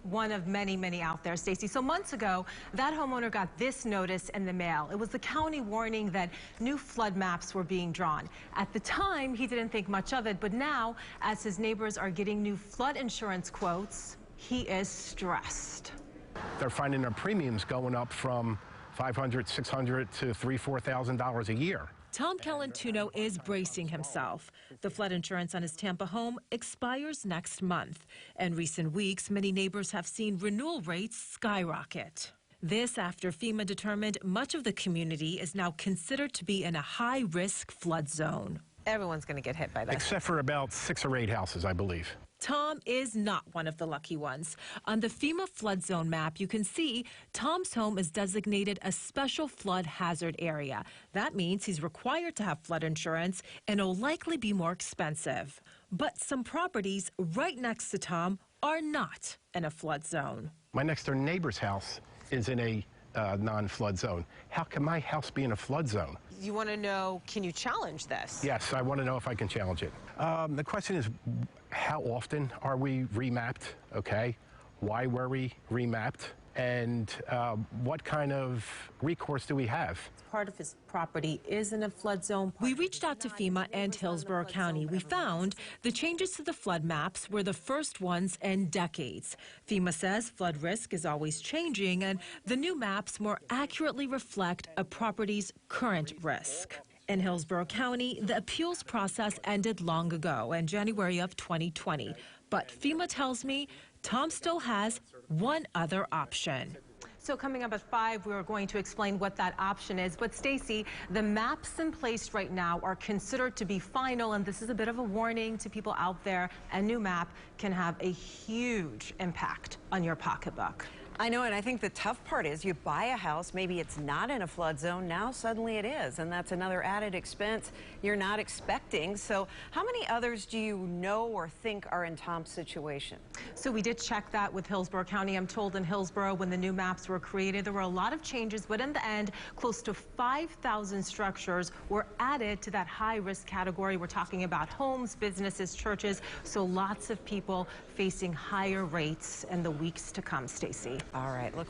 one of many, many out there, Stacey. So months ago, that homeowner got this notice in the mail. It was the county warning that new flood maps were being drawn. At the time, he didn't think much of it, but now, as his neighbors are getting new flood insurance quotes, he is stressed. They're finding their premiums going up from $500, $600 to $3,000, $4,000 a year. Tom Calentuno is bracing himself. The flood insurance on his Tampa home expires next month. In recent weeks, many neighbors have seen renewal rates skyrocket. This after FEMA determined much of the community is now considered to be in a high-risk flood zone. Everyone's going to get hit by this. Except for about 6 or 8 houses, I believe. Tom is not one of the lucky ones. On the FEMA flood zone map, you can see Tom's home is designated a special flood hazard area. That means he's required to have flood insurance and will likely be more expensive. But some properties right next to Tom are not in a flood zone. My next door neighbor's house is in a non-flood zone. How can my house be in a flood zone? You want to know, can you challenge this? Yes, I want to know if I can challenge it. The question is, how often are we remapped? Okay, why were we remapped? And what kind of recourse do we have? Part of his property is in a flood zone. We reached out to FEMA and Hillsborough County. We found the changes to the flood maps were the first ones in decades. FEMA says flood risk is always changing, and the new maps more accurately reflect a property's current risk. In Hillsborough County, the appeals process ended long ago in January of 2020. But FEMA tells me Tom still has one other option. So coming up at 5, we are going to explain what that option is. But Stacey, the maps in place right now are considered to be final, and this is a bit of a warning to people out there. A new map can have a huge impact on your pocketbook. I know, and I think the tough part is you buy a house, maybe it's not in a flood zone, now suddenly it is, and that's another added expense you're not expecting. So how many others do you know or think are in Tom's situation? So we did check that with Hillsborough County. I'm told in Hillsborough, when the new maps were created, there were a lot of changes, but in the end, close to 5,000 structures were added to that high-risk category. We're talking about homes, businesses, churches, so lots of people facing higher rates in the weeks to come, Stacey. All right, look